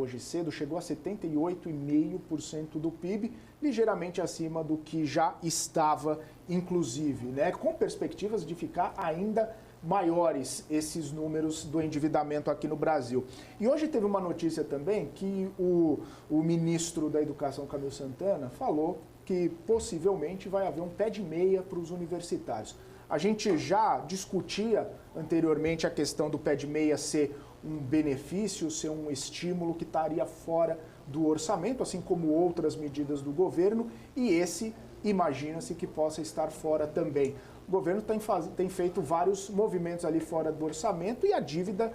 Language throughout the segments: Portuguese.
hoje cedo, chegou a 78,5% do PIB, ligeiramente acima do que já estava, inclusive, né? Com perspectivas de ficar ainda maiores esses números do endividamento aqui no Brasil. E hoje teve uma notícia também que o ministro da Educação, Camilo Santana, falou que possivelmente vai haver um pé de meia para os universitários. A gente já discutia anteriormente a questão do pé de meia ser um benefício, ser um estímulo que estaria fora do orçamento, assim como outras medidas do governo, e esse imagina-se que possa estar fora também. O governo tem feito vários movimentos ali fora do orçamento e a dívida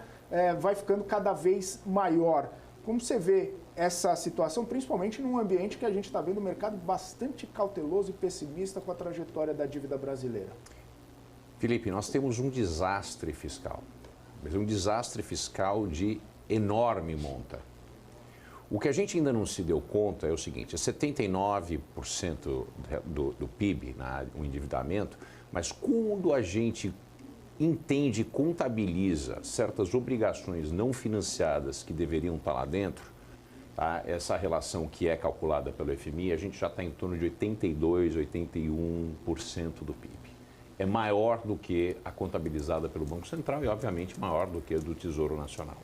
vai ficando cada vez maior. Como você vê essa situação, principalmente num ambiente que a gente está vendo o mercado bastante cauteloso e pessimista com a trajetória da dívida brasileira? Felipe, nós temos um desastre fiscal, mas um desastre fiscal de enorme monta. O que a gente ainda não se deu conta é o seguinte, é 79% do PIB, o endividamento, mas quando a gente entende e contabiliza certas obrigações não financiadas que deveriam estar lá dentro, tá? Essa relação que é calculada pelo FMI, a gente já está em torno de 82%, 81% do PIB. É maior do que a contabilizada pelo Banco Central e, obviamente, maior do que a do Tesouro Nacional.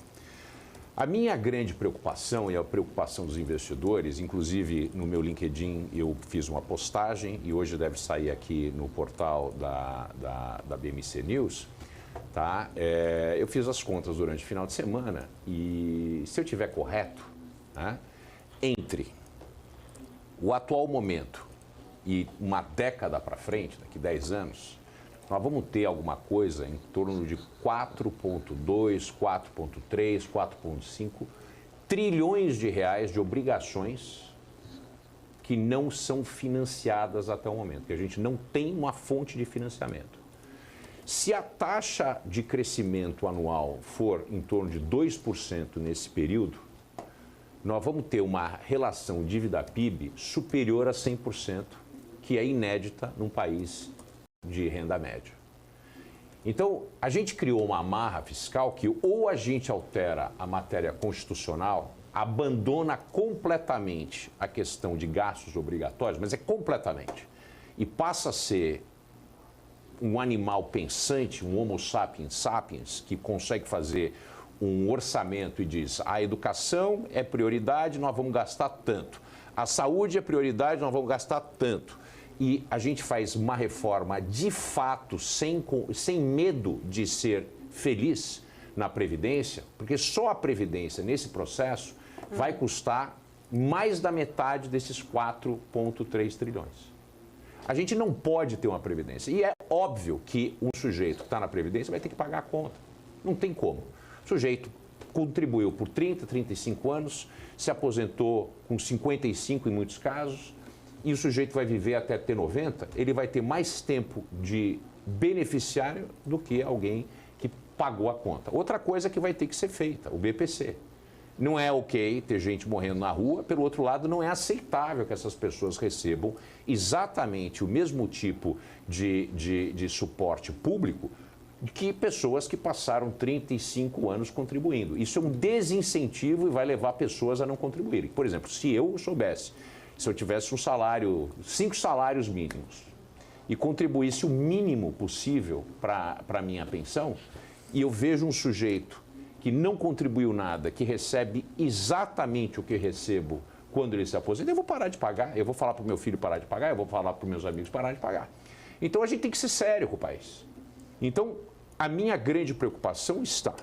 A minha grande preocupação e a preocupação dos investidores, inclusive no meu LinkedIn eu fiz uma postagem e hoje deve sair aqui no portal da BMC News, tá? Eu fiz as contas durante o final de semana e, se eu estiver correto, né, entre o atual momento e uma década para frente, daqui 10 anos, nós vamos ter alguma coisa em torno de 4,2, 4,3, 4,5 trilhões de reais de obrigações que não são financiadas até o momento, que a gente não tem uma fonte de financiamento. Se a taxa de crescimento anual for em torno de 2% nesse período, nós vamos ter uma relação dívida-PIB superior a 100%, que é inédita num país de renda média. Então, a gente criou uma amarra fiscal que ou a gente altera a matéria constitucional, abandona completamente a questão de gastos obrigatórios, mas é completamente, e passa a ser um animal pensante, um Homo sapiens sapiens, que consegue fazer um orçamento e diz: a educação é prioridade, nós vamos gastar tanto. A saúde é prioridade, nós vamos gastar tanto. E a gente faz uma reforma de fato, sem medo de ser feliz na Previdência, porque só a Previdência, nesse processo, vai custar mais da metade desses 4,3 trilhões. A gente não pode ter uma Previdência. E é óbvio que um sujeito que está na Previdência vai ter que pagar a conta. Não tem como. O sujeito contribuiu por 30, 35 anos, se aposentou com 55 em muitos casos, e o sujeito vai viver até ter 90, ele vai ter mais tempo de beneficiário do que alguém que pagou a conta. Outra coisa que vai ter que ser feita, o BPC. Não é ok ter gente morrendo na rua, pelo outro lado, não é aceitável que essas pessoas recebam exatamente o mesmo tipo de suporte público que pessoas que passaram 35 anos contribuindo. Isso é um desincentivo e vai levar pessoas a não contribuírem. Por exemplo, se eu soubesse, se eu tivesse um salário, 5 salários mínimos, e contribuísse o mínimo possível para a minha pensão, e eu vejo um sujeito que não contribuiu nada, que recebe exatamente o que recebo quando ele se aposenta, eu vou parar de pagar, eu vou falar para o meu filho parar de pagar, eu vou falar para os meus amigos parar de pagar. Então a gente tem que ser sério com o país. Então a minha grande preocupação está: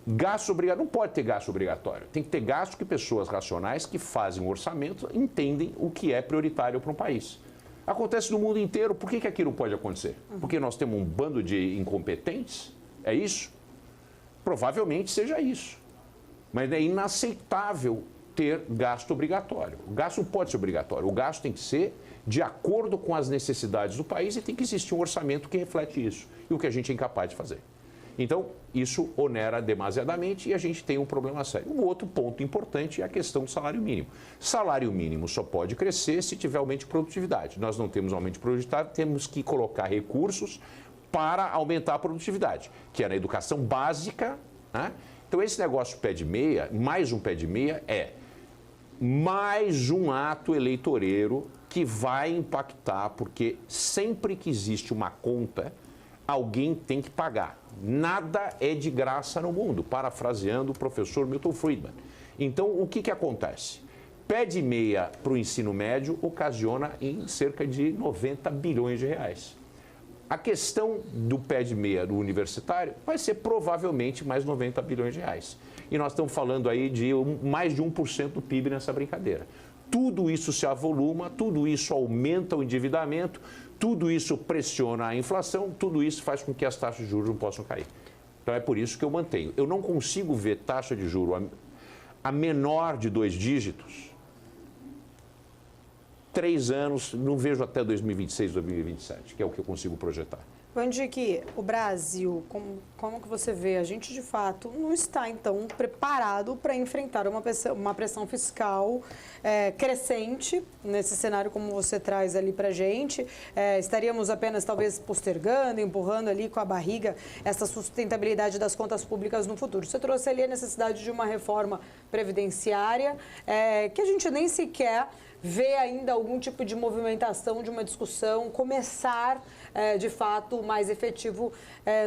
gasto obrigatório, não pode ter gasto obrigatório, tem que ter gasto que pessoas racionais que fazem um orçamento entendem o que é prioritário para um país. Acontece no mundo inteiro, por que aqui não pode acontecer? Porque nós temos um bando de incompetentes? É isso? Provavelmente seja isso. Mas é inaceitável ter gasto obrigatório. O gasto não pode ser obrigatório, o gasto tem que ser de acordo com as necessidades do país e tem que existir um orçamento que reflete isso, e o que a gente é incapaz de fazer. Então, isso onera demasiadamente e a gente tem um problema sério. Um outro ponto importante é a questão do salário mínimo. Salário mínimo só pode crescer se tiver aumento de produtividade. Nós não temos aumento de produtividade, temos que colocar recursos para aumentar a produtividade, que é na educação básica, né, Então, esse negócio pé de meia, mais um pé de meia, é mais um ato eleitoreiro que vai impactar, porque sempre que existe uma conta, alguém tem que pagar. Nada é de graça no mundo, parafraseando o professor Milton Friedman. Então, o que acontece? Pé de meia para o ensino médio ocasiona em cerca de 90 bilhões de reais. A questão do pé de meia do universitário vai ser provavelmente mais 90 bilhões de reais. E nós estamos falando aí de mais de 1% do PIB nessa brincadeira. Tudo isso se avoluma, tudo isso aumenta o endividamento, tudo isso pressiona a inflação, tudo isso faz com que as taxas de juros não possam cair. Então é por isso que eu mantenho. Eu não consigo ver taxa de juros a menor de 2 dígitos, 3 anos, não vejo até 2026, 2027, que é o que eu consigo projetar. Vandique, o Brasil, como que você vê? A gente, de fato, não está, então, preparado para enfrentar uma pressão fiscal crescente nesse cenário como você traz ali para a gente. Estaríamos apenas, talvez, postergando, empurrando ali com a barriga essa sustentabilidade das contas públicas no futuro. Você trouxe ali a necessidade de uma reforma previdenciária que a gente nem sequer vê ainda algum tipo de movimentação, de uma discussão, começar, de fato, mais efetivo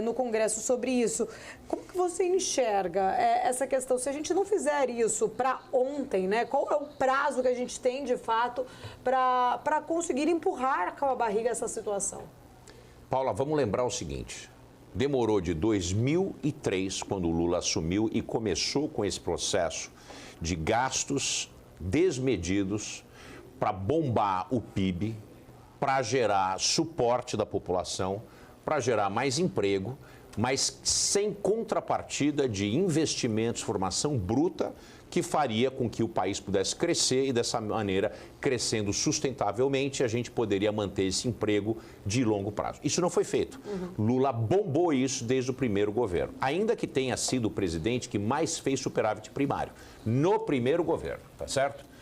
no Congresso sobre isso. Como que você enxerga essa questão? Se a gente não fizer isso para ontem, né, qual é o prazo que a gente tem, de fato, para conseguir empurrar com a barriga essa situação? Paula, vamos lembrar o seguinte. Demorou de 2003, quando o Lula assumiu e começou com esse processo de gastos desmedidos para bombar o PIB, para gerar suporte da população, para gerar mais emprego, mas sem contrapartida de investimentos, formação bruta, que faria com que o país pudesse crescer e, dessa maneira, crescendo sustentavelmente, a gente poderia manter esse emprego de longo prazo. Isso não foi feito. Lula bombou isso desde o primeiro governo, ainda que tenha sido o presidente que mais fez superávit primário, no primeiro governo, tá certo?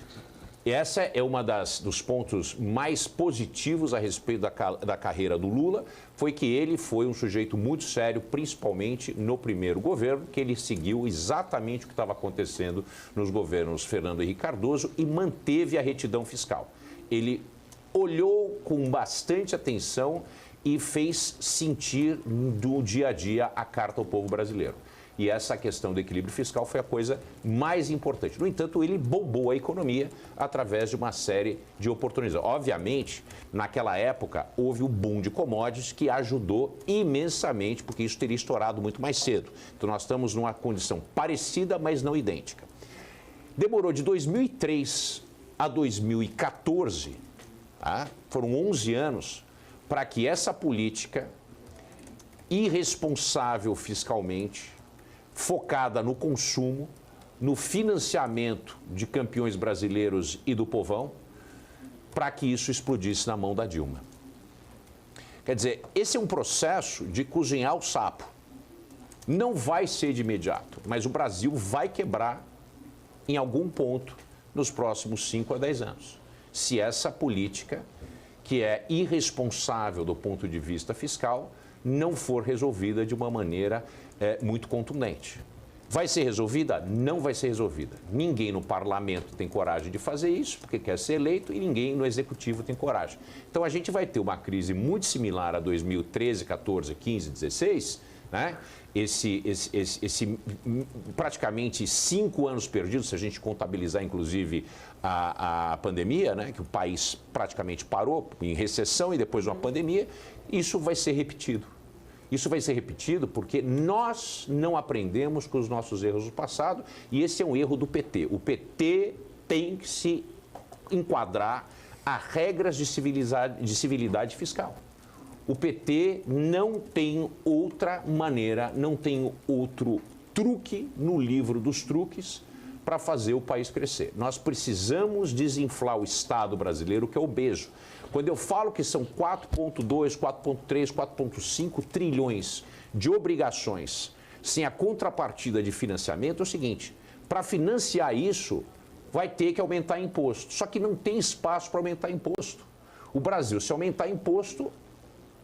E essa é uma dos pontos mais positivos a respeito da carreira do Lula, foi que ele foi um sujeito muito sério, principalmente no primeiro governo, que ele seguiu exatamente o que estava acontecendo nos governos Fernando Henrique Cardoso e manteve a retidão fiscal. Ele olhou com bastante atenção e fez sentir do dia a dia a carta ao povo brasileiro. E essa questão do equilíbrio fiscal foi a coisa mais importante. No entanto, ele bombou a economia através de uma série de oportunidades. Obviamente, naquela época, houve o boom de commodities que ajudou imensamente, porque isso teria estourado muito mais cedo. Então, nós estamos numa condição parecida, mas não idêntica. Demorou de 2003 a 2014, tá? Foram 11 anos, para que essa política irresponsável fiscalmente, focada no consumo, no financiamento de campeões brasileiros e do povão, para que isso explodisse na mão da Dilma. Quer dizer, esse é um processo de cozinhar o sapo. Não vai ser de imediato, mas o Brasil vai quebrar em algum ponto nos próximos 5 a 10 anos. Se essa política, que é irresponsável do ponto de vista fiscal, não for resolvida de uma maneira muito contundente. Vai ser resolvida? Não vai ser resolvida. Ninguém no parlamento tem coragem de fazer isso, porque quer ser eleito, e ninguém no executivo tem coragem. Então a gente vai ter uma crise muito similar a 2013, 14, 15, 16, né? Esse praticamente 5 anos perdidos, se a gente contabilizar inclusive a pandemia, né? Que o país praticamente parou em recessão e depois uma pandemia, isso vai ser repetido. Isso vai ser repetido porque nós não aprendemos com os nossos erros do passado e esse é um erro do PT. O PT tem que se enquadrar a regras de civilidade fiscal. O PT não tem outra maneira, não tem outro truque no livro dos truques para fazer o país crescer. Nós precisamos desinflar o Estado brasileiro, que é obeso. Quando eu falo que são 4,2, 4,3, 4,5 trilhões de obrigações sem a contrapartida de financiamento, é o seguinte, para financiar isso, vai ter que aumentar imposto. Só que não tem espaço para aumentar imposto. O Brasil, se aumentar imposto,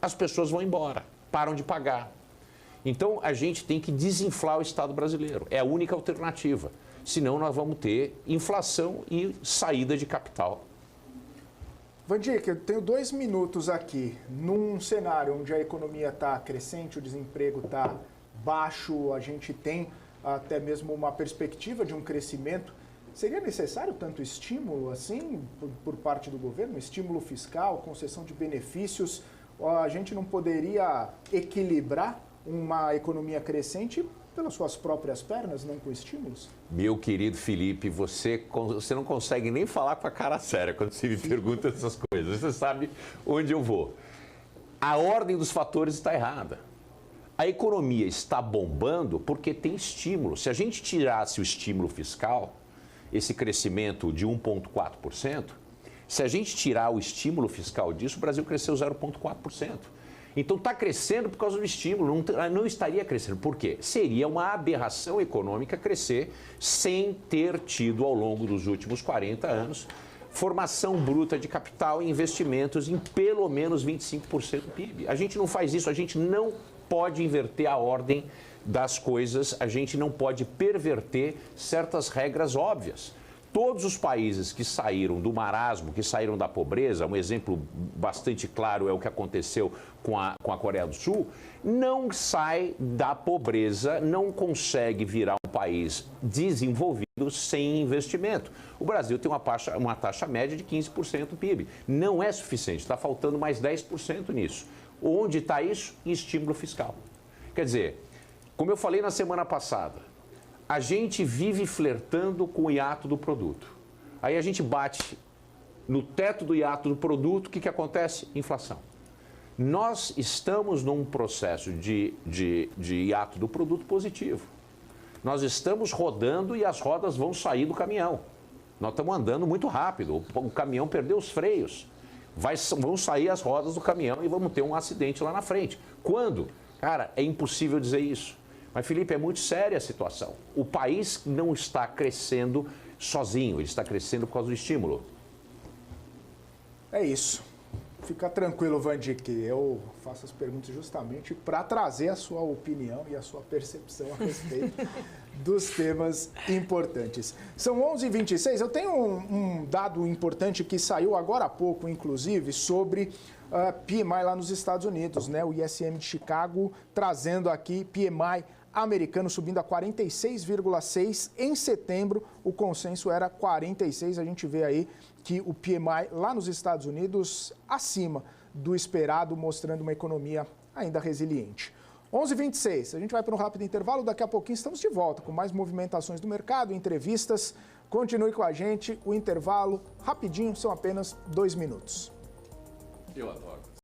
as pessoas vão embora, param de pagar. Então, a gente tem que desinflar o Estado brasileiro. É a única alternativa. Senão, nós vamos ter inflação e saída de capital. Van Dijk, eu tenho 2 minutos aqui. Num cenário onde a economia está crescente, o desemprego está baixo, a gente tem até mesmo uma perspectiva de um crescimento, seria necessário tanto estímulo assim por parte do governo? Estímulo fiscal, concessão de benefícios? A gente não poderia equilibrar uma economia crescente pelas suas próprias pernas, não com estímulos? Meu querido Felipe, você não consegue nem falar com a cara séria quando você me pergunta essas coisas. Você sabe onde eu vou. A ordem dos fatores está errada. A economia está bombando porque tem estímulo. Se a gente tirasse o estímulo fiscal, esse crescimento de 1,4%, se a gente tirar o estímulo fiscal disso, o Brasil cresceu 0,4%. Então está crescendo por causa do estímulo, não estaria crescendo. Por quê? Seria uma aberração econômica crescer sem ter tido ao longo dos últimos 40 anos formação bruta de capital e investimentos em pelo menos 25% do PIB. A gente não faz isso, a gente não pode inverter a ordem das coisas, a gente não pode perverter certas regras óbvias. Todos os países que saíram do marasmo, que saíram da pobreza, um exemplo bastante claro é o que aconteceu com a Coreia do Sul, não sai da pobreza, não consegue virar um país desenvolvido sem investimento. O Brasil tem uma taxa média de 15% do PIB. Não é suficiente, está faltando mais 10% nisso. Onde está isso? Em estímulo fiscal. Quer dizer, como eu falei na semana passada, a gente vive flertando com o hiato do produto. Aí a gente bate no teto do hiato do produto, o que acontece? Inflação. Nós estamos num processo de hiato do produto positivo. Nós estamos rodando e as rodas vão sair do caminhão. Nós estamos andando muito rápido, o caminhão perdeu os freios. Vão sair as rodas do caminhão e vamos ter um acidente lá na frente. Quando? Cara, é impossível dizer isso. Mas, Felipe, é muito séria a situação. O país não está crescendo sozinho, ele está crescendo por causa do estímulo. É isso. Fica tranquilo, Van Dijk. Eu faço as perguntas justamente para trazer a sua opinião e a sua percepção a respeito dos temas importantes. São 11h26. Eu tenho um dado importante que saiu agora há pouco, inclusive, sobre PMI lá nos Estados Unidos, né? O ISM de Chicago trazendo aqui PMI americano subindo a 46,6 em setembro, o consenso era 46, a gente vê aí que o PMI lá nos Estados Unidos acima do esperado, mostrando uma economia ainda resiliente. 11h26, a gente vai para um rápido intervalo, daqui a pouquinho estamos de volta com mais movimentações do mercado, entrevistas, continue com a gente, o intervalo rapidinho, são apenas 2 minutos. Eu adoro.